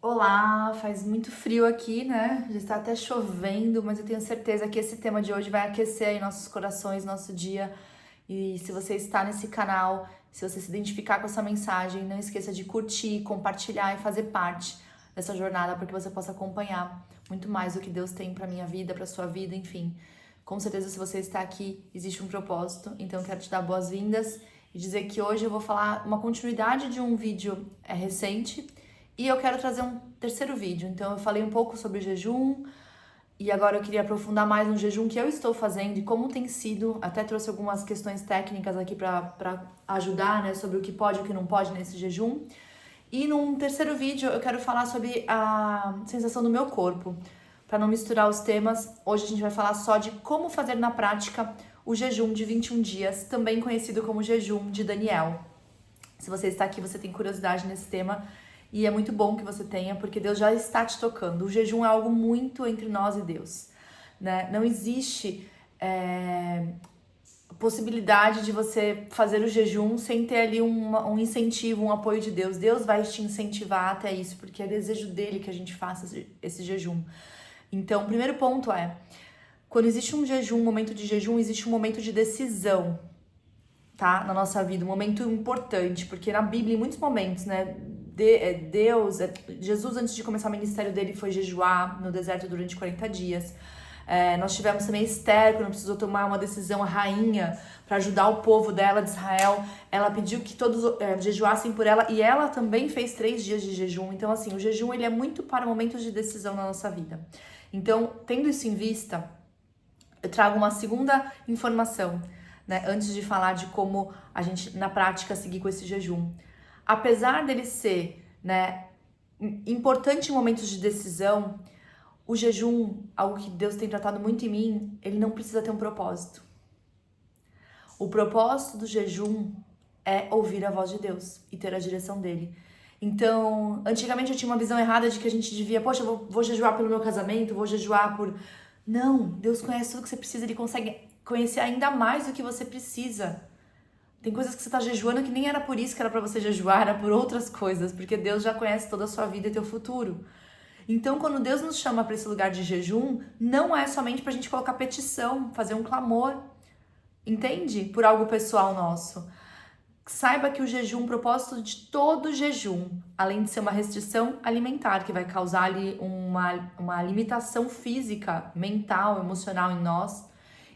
Olá, faz muito frio aqui, né? Já está até chovendo, mas eu tenho certeza que esse tema de hoje vai aquecer aí nossos corações, nosso dia. E se você está nesse canal, se você se identificar com essa mensagem, não esqueça de curtir, compartilhar e fazer parte dessa jornada para que você possa acompanhar muito mais do que Deus tem para minha vida, para sua vida, enfim. Com certeza, se você está aqui, existe um propósito. Então, eu quero te dar boas-vindas e dizer que hoje eu vou falar uma continuidade de um vídeo recente. E eu quero trazer um terceiro vídeo. Então eu falei um pouco sobre o jejum e agora eu queria aprofundar mais no jejum que eu estou fazendo e como tem sido. Até trouxe algumas questões técnicas aqui para ajudar, né, sobre o que pode e o que não pode nesse jejum. E num terceiro vídeo eu quero falar sobre a sensação do meu corpo. Para não misturar os temas, hoje a gente vai falar só de como fazer na prática o jejum de 21 dias, também conhecido como jejum de Daniel. Se você está aqui, você tem curiosidade nesse tema. E é muito bom que você tenha, porque Deus já está te tocando. O jejum é algo muito entre nós e Deus, né? Não existe possibilidade de você fazer o jejum sem ter ali um incentivo, um apoio de Deus. Deus vai te incentivar até isso, porque é desejo dele que a gente faça esse jejum. Então, o primeiro ponto é, quando existe um jejum, um momento de jejum, existe um momento de decisão, tá? Na nossa vida, um momento importante, porque na Bíblia, em muitos momentos, né? Jesus, antes de começar o ministério dele, foi jejuar no deserto durante 40 dias. Nós tivemos também Esther, quando precisou tomar uma decisão, a rainha, para ajudar o povo dela de Israel. Ela pediu que todos jejuassem por ela e ela também fez 3 dias de jejum. Então, assim, o jejum ele é muito para momentos de decisão na nossa vida. Então, tendo isso em vista, eu trago uma segunda informação, né, antes de falar de como a gente, na prática, seguir com esse jejum. Apesar dele ser, né, importante em momentos de decisão, o jejum, algo que Deus tem tratado muito em mim, ele não precisa ter um propósito. O propósito do jejum é ouvir a voz de Deus e ter a direção dele. Então, antigamente eu tinha uma visão errada de que a gente devia, poxa, eu vou jejuar pelo meu casamento, vou jejuar por... Não, Deus conhece tudo que você precisa, Ele consegue conhecer ainda mais do que você precisa. Tem coisas que você está jejuando que nem era por isso que era para você jejuar, era por outras coisas, porque Deus já conhece toda a sua vida e teu futuro. Então, quando Deus nos chama para esse lugar de jejum, não é somente para a gente colocar petição, fazer um clamor, entende? Por algo pessoal nosso. Saiba que o jejum, o propósito de todo jejum, além de ser uma restrição alimentar, que vai causar ali uma limitação física, mental, emocional em nós,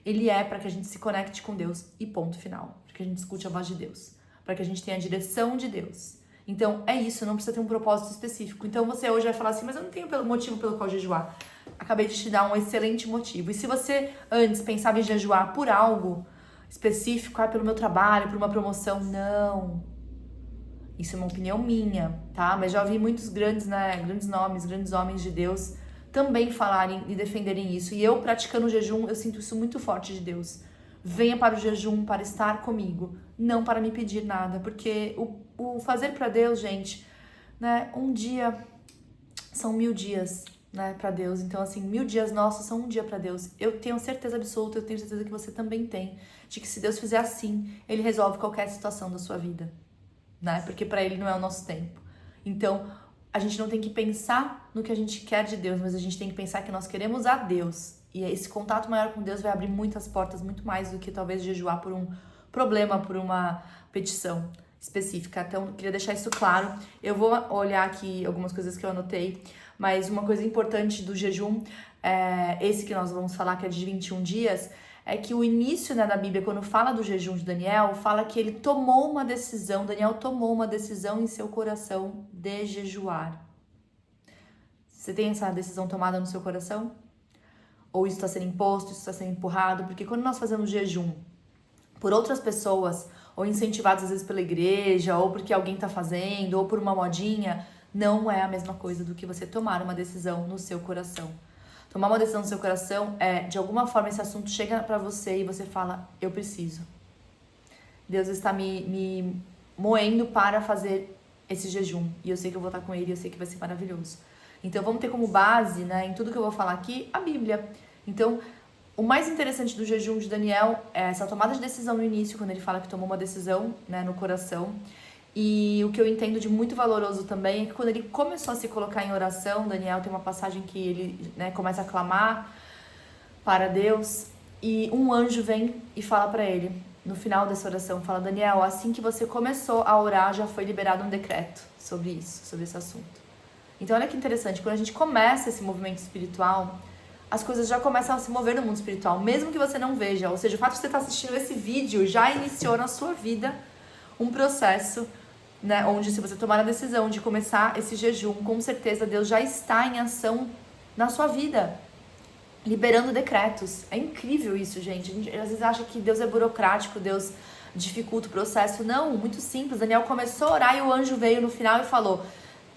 ele é para que a gente se conecte com Deus e ponto final. Para que a gente escute a voz de Deus. Para que a gente tenha a direção de Deus. Então, é isso, não precisa ter um propósito específico. Então, você hoje vai falar assim, mas eu não tenho motivo pelo qual jejuar. Acabei de te dar um excelente motivo. E se você antes pensava em jejuar por algo específico, pelo meu trabalho, por uma promoção, não. Isso é uma opinião minha, tá? Mas já ouvi muitos grandes nomes, grandes homens de Deus também falarem e defenderem isso. E eu, praticando o jejum, eu sinto isso muito forte de Deus. Venha para o jejum para estar comigo, não para me pedir nada. Porque o fazer para Deus, gente, né? Um dia são 1000 dias, né, para Deus. Então, assim, 1000 dias nossos são um dia para Deus. Eu tenho certeza absoluta, eu tenho certeza que você também tem, de que se Deus fizer assim, Ele resolve qualquer situação da sua vida, né? Porque para Ele não é o nosso tempo. Então, a gente não tem que pensar no que a gente quer de Deus, mas a gente tem que pensar que nós queremos a Deus. E esse contato maior com Deus vai abrir muitas portas, muito mais do que talvez jejuar por um problema, por uma petição específica. Então, queria deixar isso claro. Eu vou olhar aqui algumas coisas que eu anotei, mas uma coisa importante do jejum, esse que nós vamos falar, que é de 21 dias, é que o início, né, da Bíblia, quando fala do jejum de Daniel, fala que ele tomou uma decisão, Daniel tomou uma decisão em seu coração de jejuar. Você tem essa decisão tomada no seu coração? Ou isso está sendo imposto, isso está sendo empurrado? Porque quando nós fazemos jejum por outras pessoas, ou incentivados às vezes pela igreja, ou porque alguém está fazendo, ou por uma modinha, não é a mesma coisa do que você tomar uma decisão no seu coração. Tomar uma decisão no seu coração de alguma forma, esse assunto chega pra você e você fala, eu preciso. Deus está me moendo para fazer esse jejum. E eu sei que eu vou estar com Ele, eu sei que vai ser maravilhoso. Então, vamos ter como base, né, em tudo que eu vou falar aqui, a Bíblia. Então, o mais interessante do jejum de Daniel é essa tomada de decisão no início, quando ele fala que tomou uma decisão, né, no coração. E o que eu entendo de muito valoroso também é que quando ele começou a se colocar em oração, Daniel tem uma passagem que ele, né, começa a clamar para Deus e um anjo vem e fala para ele, no final dessa oração, fala: Daniel, assim que você começou a orar, já foi liberado um decreto sobre isso, sobre esse assunto. Então olha que interessante, quando a gente começa esse movimento espiritual, as coisas já começam a se mover no mundo espiritual, mesmo que você não veja. Ou seja, o fato de você estar assistindo esse vídeo já iniciou na sua vida um processo, né, onde se você tomar a decisão de começar esse jejum, com certeza Deus já está em ação na sua vida, liberando decretos. É incrível isso, gente. A gente às vezes acha que Deus é burocrático, Deus dificulta o processo. Não, muito simples. Daniel começou a orar e o anjo veio no final e falou: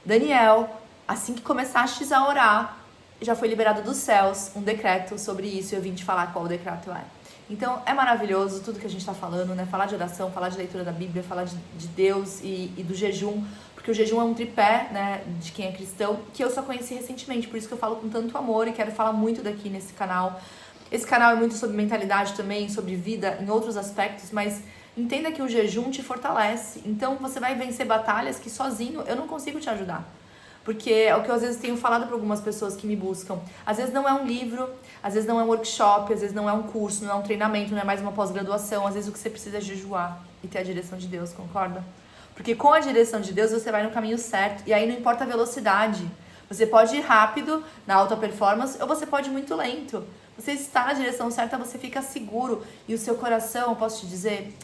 Daniel, assim que começastes a orar, já foi liberado dos céus um decreto sobre isso e eu vim te falar qual o decreto é. Então é maravilhoso tudo que a gente está falando, né? Falar de oração, falar de leitura da Bíblia, falar de Deus e do jejum, porque o jejum é um tripé, né, de quem é cristão, que eu só conheci recentemente, por isso que eu falo com tanto amor e quero falar muito daqui nesse canal. Esse canal é muito sobre mentalidade também, sobre vida em outros aspectos, mas entenda que o jejum te fortalece. Então você vai vencer batalhas que sozinho eu não consigo te ajudar. Porque é o que eu às vezes tenho falado para algumas pessoas que me buscam. Às vezes não é um livro, às vezes não é um workshop, às vezes não é um curso, não é um treinamento, não é mais uma pós-graduação. Às vezes o que você precisa é jejuar e ter a direção de Deus, concorda? Porque com a direção de Deus você vai no caminho certo. E aí não importa a velocidade. Você pode ir rápido, na alta performance, ou você pode ir muito lento. Você está na direção certa, você fica seguro. E o seu coração, eu posso te dizer,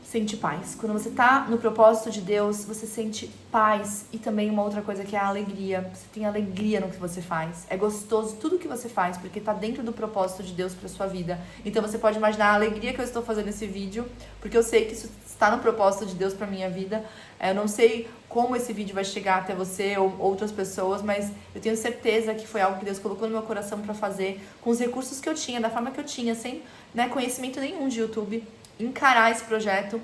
sente paz. Quando você tá no propósito de Deus, você sente paz. E também uma outra coisa que é a alegria. Você tem alegria no que você faz. É gostoso tudo que você faz, porque tá dentro do propósito de Deus pra sua vida. Então você pode imaginar a alegria que eu estou fazendo esse vídeo, porque eu sei que isso está no propósito de Deus pra minha vida. Eu não sei como esse vídeo vai chegar até você ou outras pessoas, mas eu tenho certeza que foi algo que Deus colocou no meu coração pra fazer, com os recursos que eu tinha, da forma que eu tinha, sem, né, conhecimento nenhum de YouTube. Encarar esse projeto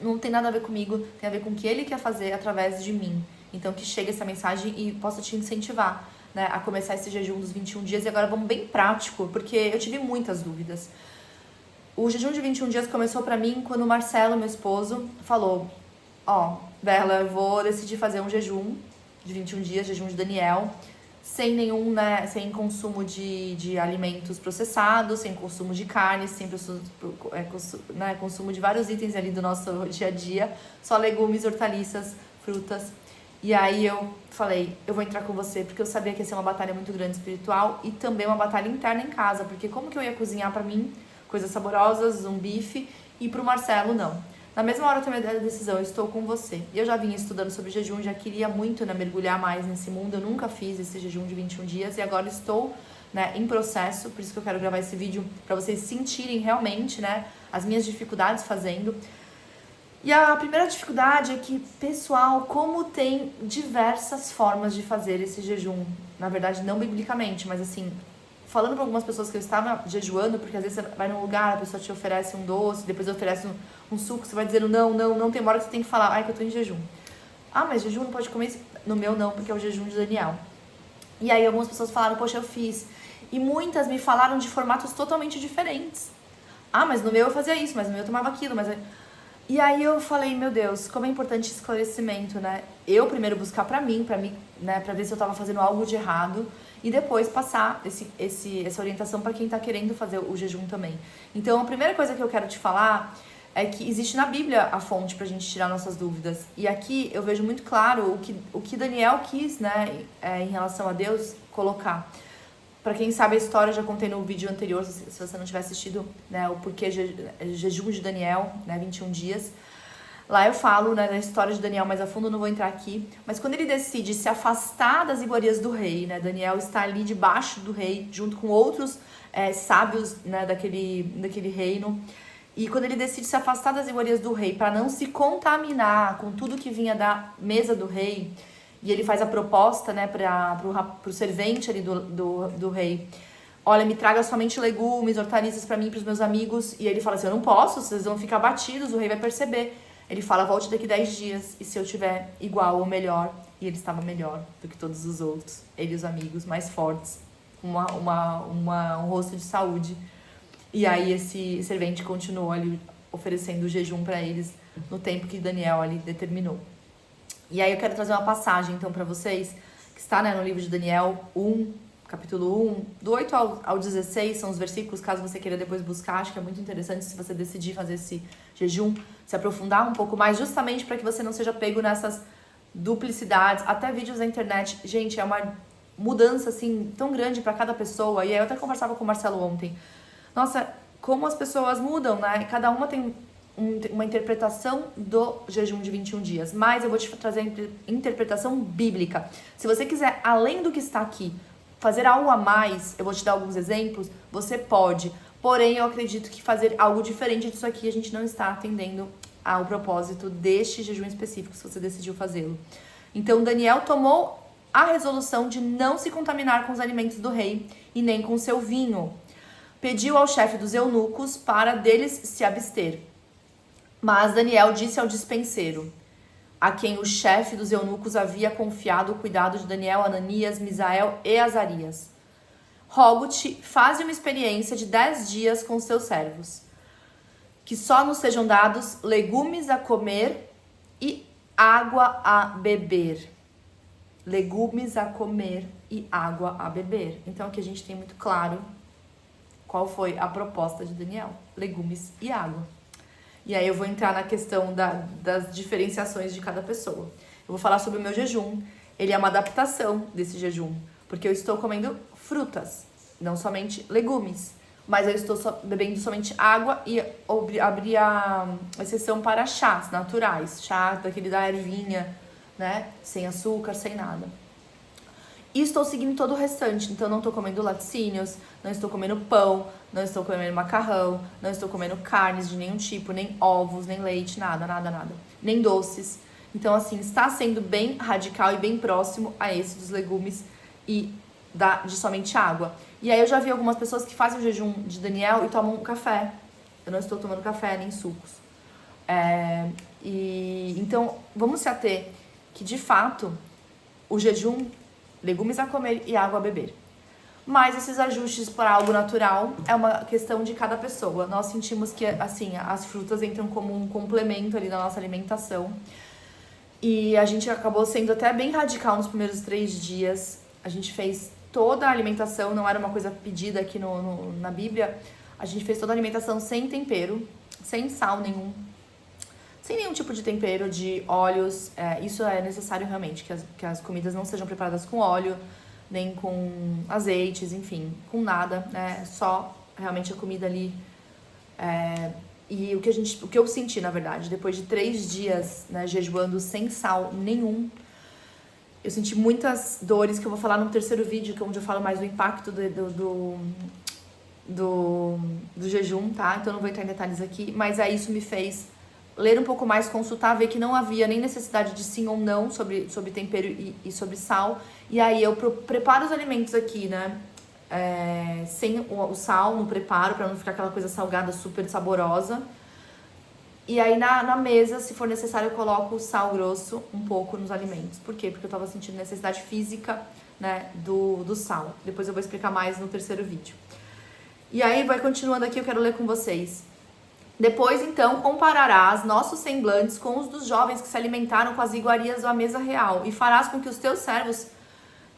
não tem nada a ver comigo, tem a ver com o que ele quer fazer através de mim. Então que chegue essa mensagem e possa te incentivar, né, a começar esse jejum dos 21 dias. E agora vamos bem prático, porque eu tive muitas dúvidas. O jejum de 21 dias começou pra mim quando o Marcelo, meu esposo, falou: ó, Bela, eu vou decidir fazer um jejum de 21 dias, jejum de Daniel, sem nenhum, né, sem consumo de alimentos processados, sem consumo de carne, sem consumo de vários itens ali do nosso dia a dia, só legumes, hortaliças, frutas. E aí eu falei, eu vou entrar com você, porque eu sabia que ia ser uma batalha muito grande espiritual e também uma batalha interna em casa, porque como que eu ia cozinhar pra mim coisas saborosas, um bife, e pro Marcelo não. Na mesma hora eu tomei a decisão, eu estou com você. E eu já vinha estudando sobre jejum, já queria muito, né, mergulhar mais nesse mundo. Eu nunca fiz esse jejum de 21 dias e agora estou, né, em processo. Por isso que eu quero gravar esse vídeo, para vocês sentirem realmente, né, as minhas dificuldades fazendo. E a primeira dificuldade é que, pessoal, como tem diversas formas de fazer esse jejum. Na verdade, não biblicamente, mas assim, falando para algumas pessoas que eu estava jejuando, porque às vezes você vai num lugar, a pessoa te oferece um doce, depois oferece um suco, você vai dizendo não, tem uma hora que você tem que falar, ai, que eu tô em jejum. Ah, mas jejum não pode comer isso? No meu não, porque é o jejum de Daniel. E aí algumas pessoas falaram, poxa, eu fiz. E muitas me falaram de formatos totalmente diferentes. Ah, mas no meu eu fazia isso, mas no meu eu tomava aquilo, mas... E aí eu falei, meu Deus, como é importante esse esclarecimento, né? Eu primeiro buscar pra mim, né, pra ver se eu tava fazendo algo de errado e depois passar essa orientação pra quem tá querendo fazer o jejum também. Então, a primeira coisa que eu quero te falar é que existe na Bíblia a fonte pra gente tirar nossas dúvidas. E aqui eu vejo muito claro o que Daniel quis, né, em relação a Deus, colocar. Pra quem sabe a história, eu já contei no vídeo anterior, se você não tiver assistido, né, o porquê jejum de Daniel, né, 21 dias. Lá eu falo, né, da história de Daniel mais a fundo, não vou entrar aqui. Mas quando ele decide se afastar das iguarias do rei, né, Daniel está ali debaixo do rei, junto com outros sábios, né, daquele reino. E quando ele decide se afastar das iguarias do rei, para não se contaminar com tudo que vinha da mesa do rei, e ele faz a proposta, né, pro servente ali do rei: olha, me traga somente legumes, hortaliças para mim e pros meus amigos. E ele fala assim, eu não posso, vocês vão ficar batidos, o rei vai perceber. Ele fala, volte daqui 10 dias, e se eu tiver igual ou melhor. E ele estava melhor do que todos os outros, ele e os amigos mais fortes, um rosto de saúde. E aí esse servente continuou ali oferecendo o jejum para eles no tempo que Daniel ali determinou. E aí eu quero trazer uma passagem, então, para vocês, que está, né, no livro de Daniel 1, capítulo 1, do 8 ao 16, são os versículos, caso você queira depois buscar, acho que é muito interessante se você decidir fazer esse jejum, se aprofundar um pouco mais, justamente para que você não seja pego nessas duplicidades, até vídeos na internet. Gente, é uma mudança, assim, tão grande para cada pessoa, e aí eu até conversava com o Marcelo ontem. Nossa, como as pessoas mudam, né? Cada uma tem uma interpretação do jejum de 21 dias, mas eu vou te trazer a interpretação bíblica. Se você quiser, além do que está aqui, fazer algo a mais, eu vou te dar alguns exemplos, você pode. Porém, eu acredito que fazer algo diferente disso aqui, a gente não está atendendo ao propósito deste jejum específico, se você decidiu fazê-lo. Então, Daniel tomou a resolução de não se contaminar com os alimentos do rei e nem com seu vinho. Pediu ao chefe dos eunucos para deles se abster. Mas Daniel disse ao dispenseiro, a quem o chefe dos eunucos havia confiado o cuidado de Daniel, Ananias, Misael e Azarias: rogo-te, faze uma experiência de 10 dias com seus servos, que só nos sejam dados legumes a comer e água a beber. Legumes a comer e água a beber. Então aqui a gente tem muito claro qual foi a proposta de Daniel: legumes e água. E aí eu vou entrar na questão das diferenciações de cada pessoa. Eu vou falar sobre o meu jejum. Ele é uma adaptação desse jejum, porque eu estou comendo frutas, não somente legumes. Mas eu estou bebendo somente água e abri a exceção para chás naturais. Chá daquele da ervinha, né? Sem açúcar, sem nada. E estou seguindo todo o restante, então não estou comendo laticínios, não estou comendo pão, não estou comendo macarrão, não estou comendo carnes de nenhum tipo, nem ovos, nem leite, nada, nem doces. Então, assim, está sendo bem radical e bem próximo a esse dos legumes e de somente água. E aí eu já vi algumas pessoas que fazem o jejum de Daniel e tomam café. Eu não estou tomando café, nem sucos. Então, vamos se ater que, de fato, o jejum, legumes a comer e água a beber. Mas esses ajustes para algo natural é uma questão de cada pessoa. Nós sentimos que, assim, as frutas entram como um complemento ali na nossa alimentação. E a gente acabou sendo até bem radical nos primeiros 3 dias. A gente fez toda a alimentação, não era uma coisa pedida aqui na Bíblia. A gente fez toda a alimentação sem tempero, sem sal nenhum, sem nenhum tipo de tempero, de óleos. Isso é necessário realmente, que as comidas não sejam preparadas com óleo, nem com azeites, enfim, com nada, né? Só realmente a comida ali. E o que eu senti, na verdade, depois de 3 dias, né, jejuando sem sal nenhum, eu senti muitas dores, que eu vou falar no terceiro vídeo, que é onde eu falo mais do impacto do jejum, tá? Então eu não vou entrar em detalhes aqui, mas aí isso me fez ler um pouco mais, consultar, ver que não havia nem necessidade de sim ou não sobre tempero e sobre sal. E aí eu preparo os alimentos aqui, né? Sem o sal no preparo, pra não ficar aquela coisa salgada super saborosa. E aí na mesa, se for necessário, eu coloco o sal grosso um pouco nos alimentos. Por quê? Porque eu tava sentindo necessidade física, né, do sal. Depois eu vou explicar mais no terceiro vídeo. E aí, vai continuando aqui, eu quero ler com vocês. Depois, então, compararás nossos semblantes com os dos jovens que se alimentaram com as iguarias da mesa real, e farás com que os teus servos,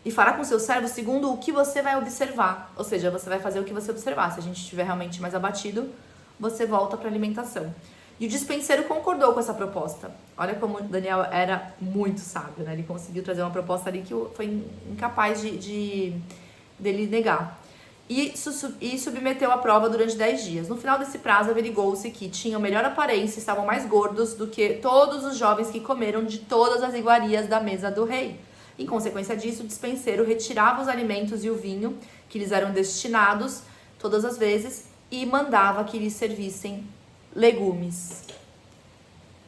e fará com seus servos segundo o que você vai observar. Ou seja, você vai fazer o que você observar. Se a gente estiver realmente mais abatido, você volta para a alimentação. E o dispenseiro concordou com essa proposta. Olha como Daniel era muito sábio, né? Ele conseguiu trazer uma proposta ali que foi incapaz dele negar. E submeteu a prova durante 10 dias. No final desse prazo, averigou-se que tinham melhor aparência e estavam mais gordos do que todos os jovens que comeram de todas as iguarias da mesa do rei. Em consequência disso, o dispenseiro retirava os alimentos e o vinho que lhes eram destinados todas as vezes e mandava que lhes servissem legumes.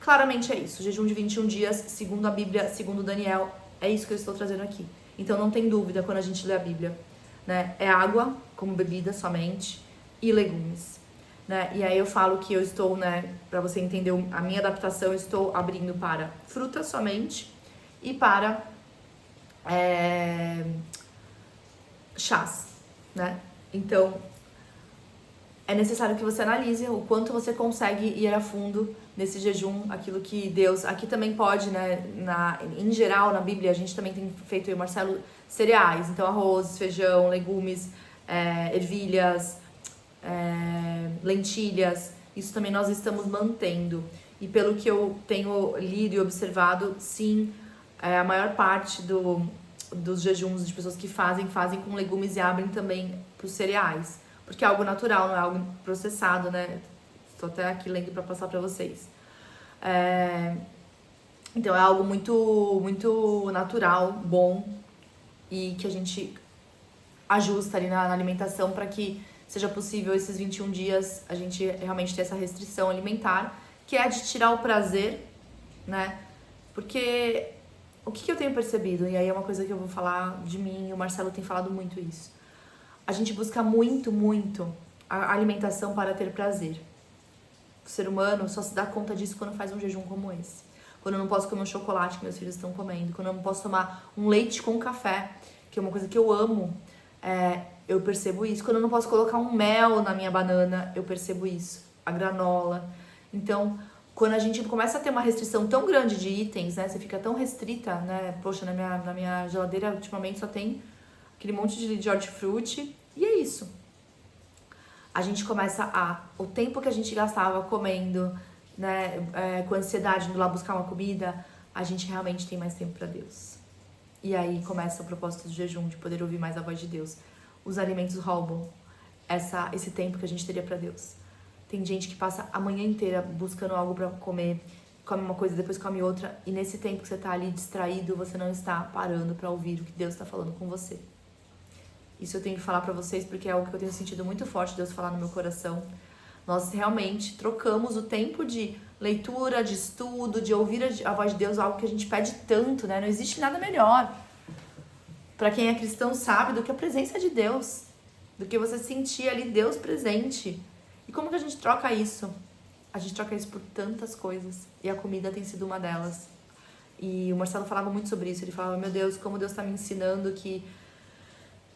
Claramente é isso. Jejum de 21 dias, segundo a Bíblia, segundo Daniel, é isso que eu estou trazendo aqui. Então não tem dúvida quando a gente lê a Bíblia, né? É água como bebida somente e legumes, né? E aí eu falo que eu estou, né, para você entender a minha adaptação, eu estou abrindo para frutas somente e para chás, né? Então, é necessário que você analise o quanto você consegue ir a fundo nesse jejum, aquilo que Deus... Aqui também pode, né, em geral, na Bíblia, a gente também tem feito, eu e o Marcelo, cereais. Então, arroz, feijão, legumes, ervilhas, lentilhas. Isso também nós estamos mantendo. E pelo que eu tenho lido e observado, sim, a maior parte dos jejuns de pessoas que fazem com legumes e abrem também para os cereais. Porque é algo natural, não é algo processado, né? Estou até aqui lendo para passar para vocês. Então é algo muito, muito natural, bom, e que a gente ajusta ali na alimentação para que seja possível esses 21 dias a gente realmente ter essa restrição alimentar, que é de tirar o prazer, né? Porque o que eu tenho percebido, e aí é uma coisa que eu vou falar de mim, e o Marcelo tem falado muito isso. A gente busca muito, muito a alimentação para ter prazer. O ser humano só se dá conta disso quando faz um jejum como esse. Quando eu não posso comer um chocolate que meus filhos estão comendo. Quando eu não posso tomar um leite com café, que é uma coisa que eu amo. Eu percebo isso. Quando eu não posso colocar um mel na minha banana, eu percebo isso. A granola. Então, quando a gente começa a ter uma restrição tão grande de itens, né? Você fica tão restrita, né? Poxa, na minha geladeira ultimamente só tem aquele monte de hortifruti. E é isso. A gente começa o tempo que a gente gastava comendo, né, com ansiedade, indo lá buscar uma comida, a gente realmente tem mais tempo para Deus. E aí começa o propósito do jejum, de poder ouvir mais a voz de Deus. Os alimentos roubam esse tempo que a gente teria para Deus. Tem gente que passa a manhã inteira buscando algo para comer, come uma coisa, depois come outra, e nesse tempo que você tá ali distraído, você não está parando para ouvir o que Deus está falando com você. Isso eu tenho que falar pra vocês porque é algo que eu tenho sentido muito forte Deus falar no meu coração. Nós realmente trocamos o tempo de leitura, de estudo, de ouvir a voz de Deus, algo que a gente pede tanto, né? Não existe nada melhor pra quem é cristão sabe do que a presença de Deus, do que você sentir ali Deus presente. E como que a gente troca isso? A gente troca isso por tantas coisas e a comida tem sido uma delas. E o Marcelo falava muito sobre isso, ele falava, meu Deus, como Deus tá me ensinando que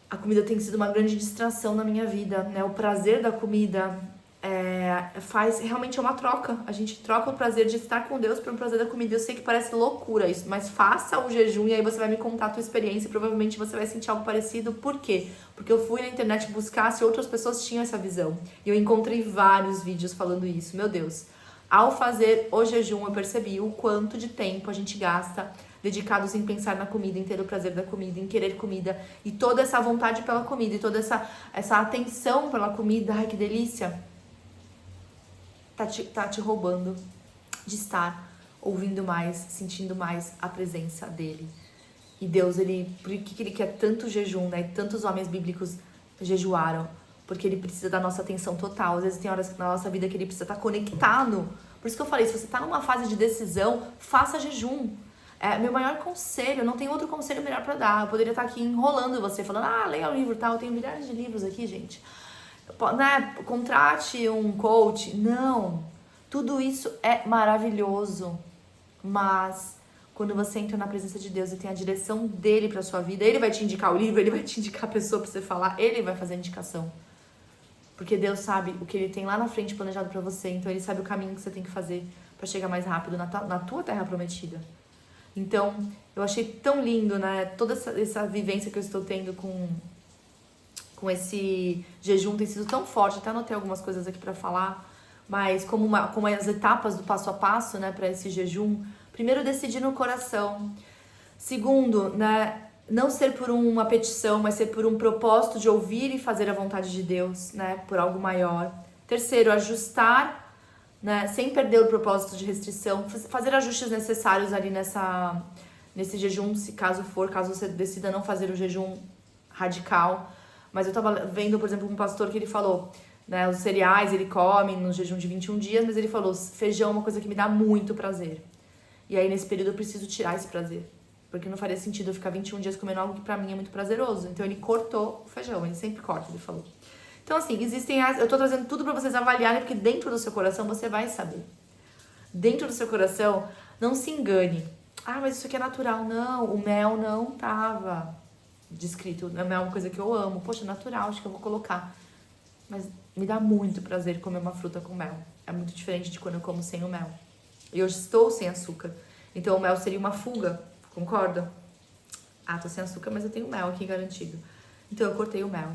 a comida tem sido uma grande distração na minha vida, né? O prazer da comida realmente é uma troca. A gente troca o prazer de estar com Deus por um prazer da comida. Eu sei que parece loucura isso, mas faça o jejum e aí você vai me contar a tua experiência e provavelmente você vai sentir algo parecido. Por quê? Porque eu fui na internet buscar se outras pessoas tinham essa visão. E eu encontrei vários vídeos falando isso. Meu Deus, ao fazer o jejum eu percebi o quanto de tempo a gente gasta dedicados em pensar na comida, em ter o prazer da comida, em querer comida, e toda essa vontade pela comida, e toda essa atenção pela comida, ai que delícia, tá te roubando de estar ouvindo mais, sentindo mais a presença dele. E Deus, por que ele quer tanto jejum, né? Tantos homens bíblicos jejuaram, porque ele precisa da nossa atenção total. Às vezes tem horas na nossa vida que ele precisa estar conectado. Por isso que eu falei, se você tá numa fase de decisão, faça jejum. Meu maior conselho, não tem outro conselho melhor pra dar. Eu poderia estar aqui enrolando você, falando, leia o livro, tá? Eu tenho milhares de livros aqui, gente. Né? Contrate um coach. Não. Tudo isso é maravilhoso. Mas quando você entra na presença de Deus e tem a direção dele pra sua vida, ele vai te indicar o livro, ele vai te indicar a pessoa pra você falar, ele vai fazer a indicação. Porque Deus sabe o que ele tem lá na frente planejado pra você. Então ele sabe o caminho que você tem que fazer pra chegar mais rápido na tua terra prometida. Então, eu achei tão lindo, né? Toda essa vivência que eu estou tendo com esse jejum tem sido tão forte. Até anotei algumas coisas aqui pra falar. Mas como as etapas do passo a passo, né? Pra esse jejum. Primeiro, decidir no coração. Segundo, né? Não ser por uma petição, mas ser por um propósito de ouvir e fazer a vontade de Deus, né? Por algo maior. Terceiro, ajustar, né, sem perder o propósito de restrição, fazer ajustes necessários ali nesse jejum, caso você decida não fazer o jejum radical. Mas eu tava vendo, por exemplo, um pastor que ele falou, né, os cereais ele come no jejum de 21 dias, mas ele falou, feijão é uma coisa que me dá muito prazer. E aí nesse período eu preciso tirar esse prazer, porque não faria sentido eu ficar 21 dias comendo algo que pra mim é muito prazeroso. Então ele cortou o feijão, ele sempre corta, ele falou. Então, assim, eu tô trazendo tudo pra vocês avaliarem, porque dentro do seu coração você vai saber. Dentro do seu coração, não se engane. Mas isso aqui é natural. Não, o mel não tava descrito. O mel é uma coisa que eu amo. Poxa, natural, acho que eu vou colocar. Mas me dá muito prazer comer uma fruta com mel. É muito diferente de quando eu como sem o mel. E hoje estou sem açúcar. Então o mel seria uma fuga, concorda? Ah, tô sem açúcar, mas eu tenho mel aqui garantido. Então eu cortei o mel.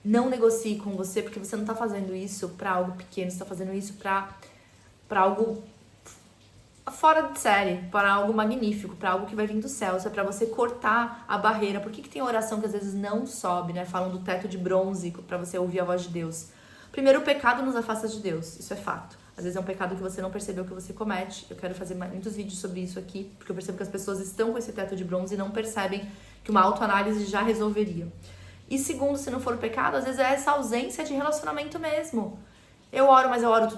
Não negocie com você, porque você não tá fazendo isso pra algo pequeno, você tá fazendo isso pra algo fora de série, para algo magnífico, para algo que vai vir do céu. Isso é pra você cortar a barreira. Por que tem oração que às vezes não sobe, né? Falam do teto de bronze pra você ouvir a voz de Deus. Primeiro, o pecado nos afasta de Deus, isso é fato. Às vezes é um pecado que você não percebeu que você comete. Eu quero fazer muitos vídeos sobre isso aqui, porque eu percebo que as pessoas estão com esse teto de bronze e não percebem que uma autoanálise já resolveria. E segundo, se não for pecado, às vezes é essa ausência de relacionamento mesmo. Eu oro, mas eu oro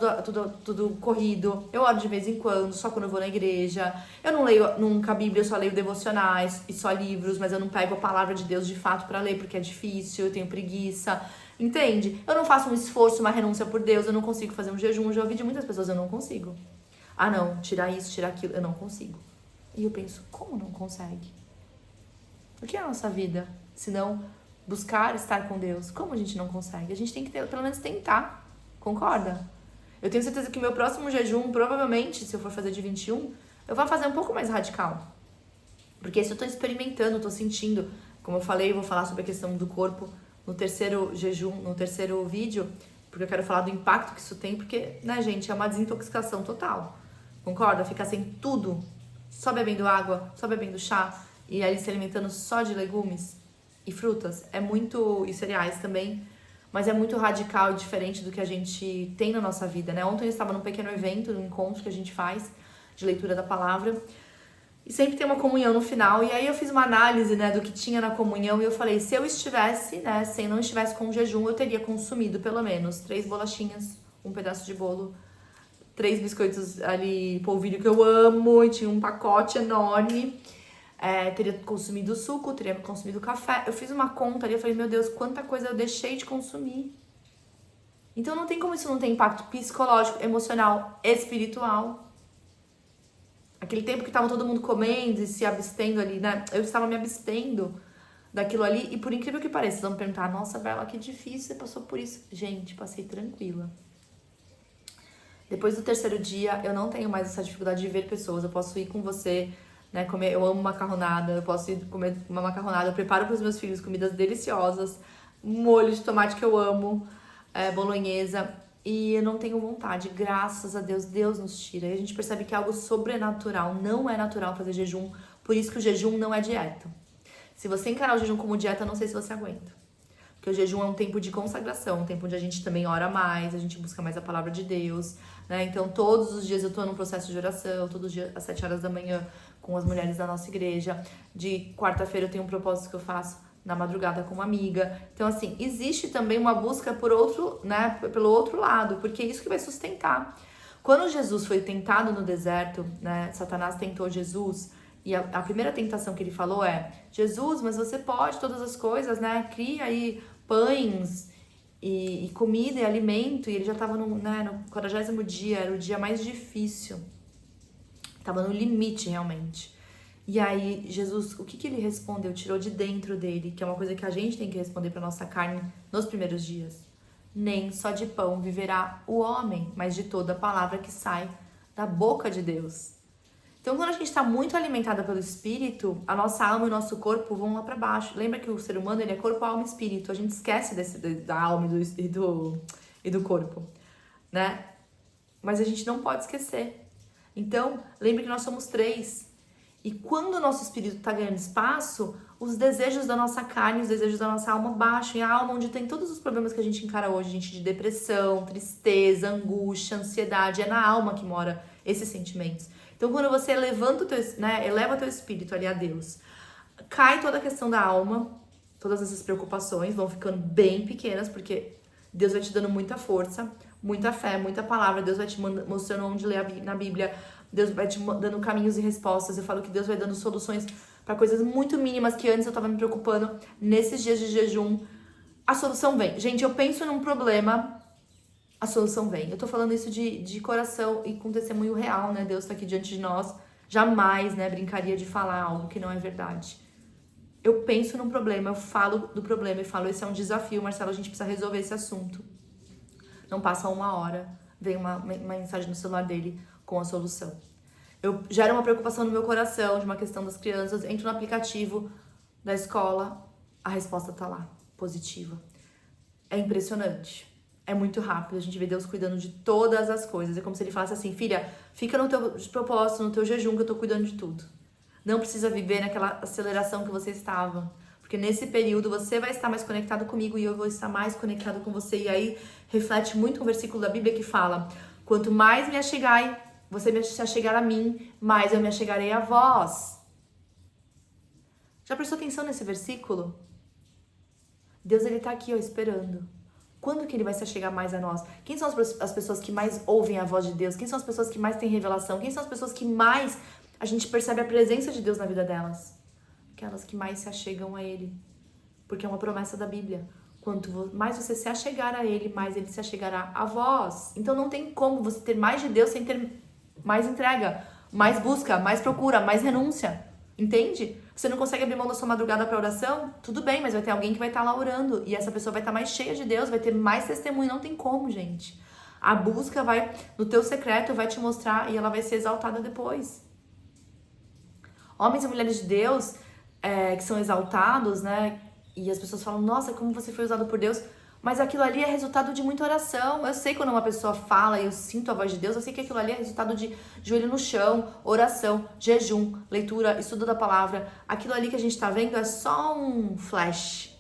tudo corrido. Eu oro de vez em quando, só quando eu vou na igreja. Eu não leio nunca a Bíblia, eu só leio devocionais e só livros, mas eu não pego a palavra de Deus de fato pra ler, porque é difícil, eu tenho preguiça. Entende? Eu não faço um esforço, uma renúncia por Deus, eu não consigo fazer um jejum. Eu já ouvi de muitas pessoas, eu não consigo. Ah, não, tirar isso, tirar aquilo, eu não consigo. E eu penso, como não consegue? O que é a nossa vida? Se não buscar estar com Deus, como a gente não consegue? A gente tem que pelo menos tentar. Concorda? Eu tenho certeza que o meu próximo jejum, provavelmente, se eu for fazer de 21, eu vou fazer um pouco mais radical. Porque esse eu tô experimentando, tô sentindo. Como eu falei, eu vou falar sobre a questão do corpo no terceiro jejum, no terceiro vídeo, porque eu quero falar do impacto que isso tem, porque, né, gente, é uma desintoxicação total. Concorda? Ficar sem tudo, só bebendo água, só bebendo chá, e aí se alimentando só de legumes e frutas, é muito, e cereais também, mas é muito radical e diferente do que a gente tem na nossa vida, né? Ontem eu estava num pequeno evento, num encontro que a gente faz de leitura da palavra, e sempre tem uma comunhão no final, e aí eu fiz uma análise, né, do que tinha na comunhão, e eu falei, se eu estivesse, né, se eu não estivesse com jejum, eu teria consumido pelo menos 3 bolachinhas, um pedaço de bolo, 3 biscoitos ali, polvilho que eu amo, e tinha um pacote enorme, teria consumido suco, teria consumido café. Eu fiz uma conta ali, eu falei, meu Deus, quanta coisa eu deixei de consumir. Então não tem como isso não ter impacto psicológico, emocional, espiritual. Aquele tempo que estava todo mundo comendo e se abstendo ali, né? Eu estava me abstendo daquilo ali e por incrível que pareça, vocês vão me perguntar, nossa, Bela, que difícil, você passou por isso. Gente, passei tranquila. Depois do terceiro dia, eu não tenho mais essa dificuldade de ver pessoas. Eu posso ir com você, né, comer, eu amo macarronada, eu posso ir comer uma macarronada, eu preparo para os meus filhos comidas deliciosas, molho de tomate que eu amo, bolonhesa, e eu não tenho vontade, graças a Deus, Deus nos tira, e a gente percebe que é algo sobrenatural, não é natural fazer jejum, por isso que o jejum não é dieta. Se você encarar o jejum como dieta, não sei se você aguenta, porque o jejum é um tempo de consagração, um tempo onde a gente também ora mais, a gente busca mais a palavra de Deus, né? Então todos os dias eu tô num processo de oração, todos os dias às 7 horas da manhã, com as mulheres da nossa igreja. De quarta-feira eu tenho um propósito que eu faço na madrugada com uma amiga. Então, assim, existe também uma busca por outro, né, pelo outro lado, porque é isso que vai sustentar. Quando Jesus foi tentado no deserto, né, Satanás tentou Jesus, e a primeira tentação que ele falou é, Jesus, mas você pode todas as coisas, né, cria aí pães e comida e alimento, e ele já estava no 40º dia, era o dia mais difícil. Tava no limite, realmente. E aí, Jesus, o que ele respondeu? Tirou de dentro dele, que é uma coisa que a gente tem que responder pra nossa carne nos primeiros dias. Nem só de pão viverá o homem, mas de toda a palavra que sai da boca de Deus. Então, quando a gente está muito alimentada pelo Espírito, a nossa alma e o nosso corpo vão lá pra baixo. Lembra que o ser humano, ele é corpo, alma e espírito. A gente esquece da alma e do corpo, né? Mas a gente não pode esquecer. Então, lembre que nós somos 3. E quando o nosso espírito está ganhando espaço, os desejos da nossa carne, os desejos da nossa alma baixam. E a alma onde tem todos os problemas que a gente encara hoje, gente, de depressão, tristeza, angústia, ansiedade, é na alma que mora esses sentimentos. Então, quando você eleva o teu espírito ali a Deus, cai toda a questão da alma, todas essas preocupações vão ficando bem pequenas, porque Deus vai te dando muita força, muita fé, muita palavra. Deus vai te mostrando onde ler na Bíblia. Deus vai te dando caminhos e respostas. Eu falo que Deus vai dando soluções para coisas muito mínimas que antes eu tava me preocupando. Nesses dias de jejum, a solução vem. Gente, eu penso num problema, a solução vem. Eu tô falando isso de coração e com testemunho real, né? Deus tá aqui diante de nós. Jamais, né, brincaria de falar algo que não é verdade. Eu penso num problema, eu falo do problema e falo, esse é um desafio, Marcelo, a gente precisa resolver esse assunto. não passa uma hora, vem uma mensagem no celular dele com a solução. Eu gero uma preocupação no meu coração de uma questão das crianças, entro no aplicativo da escola, a resposta tá lá, positiva. É impressionante. É muito rápido, a gente vê Deus cuidando de todas as coisas. É como se ele falasse assim, filha, fica no teu propósito, no teu jejum, que eu tô cuidando de tudo. Não precisa viver naquela aceleração que você estava. Porque nesse período você vai estar mais conectado comigo e eu vou estar mais conectado com você. E aí reflete muito um versículo da Bíblia que fala: quanto mais me achegai, você se achegar a mim, mais eu me achegarei a vós. Já prestou atenção nesse versículo? Deus, ele tá aqui, ó, esperando. Quando que ele vai se achegar mais a nós? Quem são as pessoas que mais ouvem a voz de Deus? Quem são as pessoas que mais têm revelação? Quem são as pessoas que mais a gente percebe a presença de Deus na vida delas? Aquelas que mais se achegam a Ele. Porque é uma promessa da Bíblia. Quanto mais você se achegar a Ele, mais Ele se achegará a vós. Então não tem como você ter mais de Deus sem ter mais entrega, mais busca, mais procura, mais renúncia. Entende? Você não consegue abrir mão da sua madrugada para oração? Tudo bem, mas vai ter alguém que vai estar lá orando. E essa pessoa vai estar mais cheia de Deus, vai ter mais testemunho. Não tem como, gente. A busca vai, no teu secreto, vai te mostrar e ela vai ser exaltada depois. Homens e mulheres de Deus que são exaltados, né? E as pessoas falam, nossa, como você foi usado por Deus. Mas aquilo ali é resultado de muita oração. Eu sei quando uma pessoa fala e eu sinto a voz de Deus, eu sei que aquilo ali é resultado de joelho no chão, oração, jejum, leitura, estudo da palavra. Aquilo ali que a gente tá vendo é só um flash.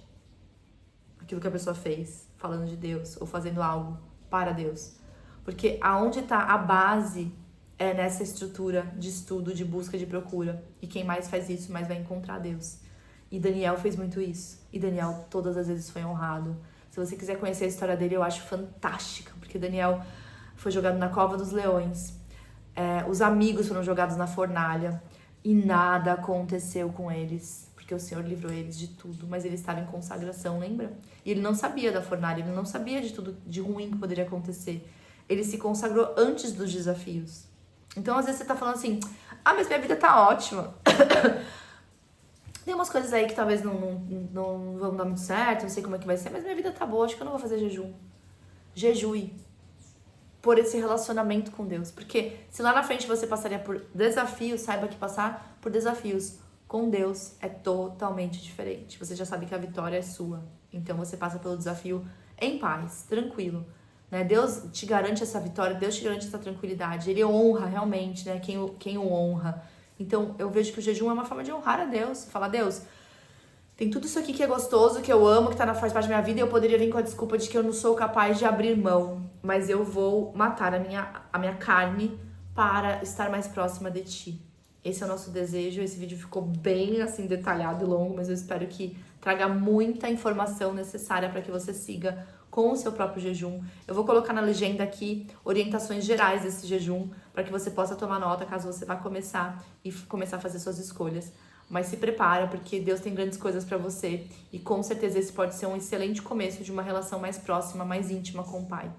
Aquilo que a pessoa fez, falando de Deus ou fazendo algo para Deus. Porque aonde tá a base é nessa estrutura de estudo, de busca, de procura. E quem mais faz isso, mais vai encontrar Deus. E Daniel fez muito isso. E Daniel todas as vezes foi honrado. Se você quiser conhecer a história dele, eu acho fantástica, porque Daniel foi jogado na cova dos leões, os amigos foram jogados na fornalha e nada aconteceu com eles, porque o Senhor livrou eles de tudo, mas ele estava em consagração, lembra? E ele não sabia da fornalha, ele não sabia de tudo de ruim que poderia acontecer. Ele se consagrou antes dos desafios. Então, às vezes você tá falando assim, mas minha vida tá ótima. Tem umas coisas aí que talvez não vão dar muito certo, não sei como é que vai ser, mas minha vida tá boa, acho que eu não vou fazer jejum. Jejue por esse relacionamento com Deus. Porque se lá na frente você passaria por desafios, saiba que passar por desafios com Deus é totalmente diferente. Você já sabe que a vitória é sua. Então você passa pelo desafio em paz, tranquilo. Né? Deus te garante essa vitória, Deus te garante essa tranquilidade. Ele honra realmente, né? Quem o honra. Então, eu vejo que o jejum é uma forma de honrar a Deus. Falar, Deus, tem tudo isso aqui que é gostoso, que eu amo, que faz parte da minha vida, e eu poderia vir com a desculpa de que eu não sou capaz de abrir mão, mas eu vou matar a minha carne para estar mais próxima de ti. Esse é o nosso desejo. Esse vídeo ficou bem assim detalhado e longo, mas eu espero que traga muita informação necessária para que você siga com o seu próprio jejum. Eu vou colocar na legenda aqui orientações gerais desse jejum, para que você possa tomar nota caso você vá começar e começar a fazer suas escolhas. Mas se prepara, porque Deus tem grandes coisas para você e com certeza esse pode ser um excelente começo de uma relação mais próxima, mais íntima com o Pai.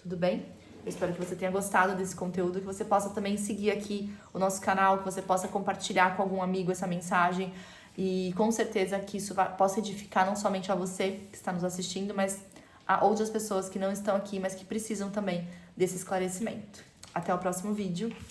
Tudo bem? Eu espero que você tenha gostado desse conteúdo, que você possa também seguir aqui o nosso canal, que você possa compartilhar com algum amigo essa mensagem e com certeza que isso possa edificar não somente a você que está nos assistindo, mas a outras pessoas que não estão aqui, mas que precisam também desse esclarecimento. Até o próximo vídeo.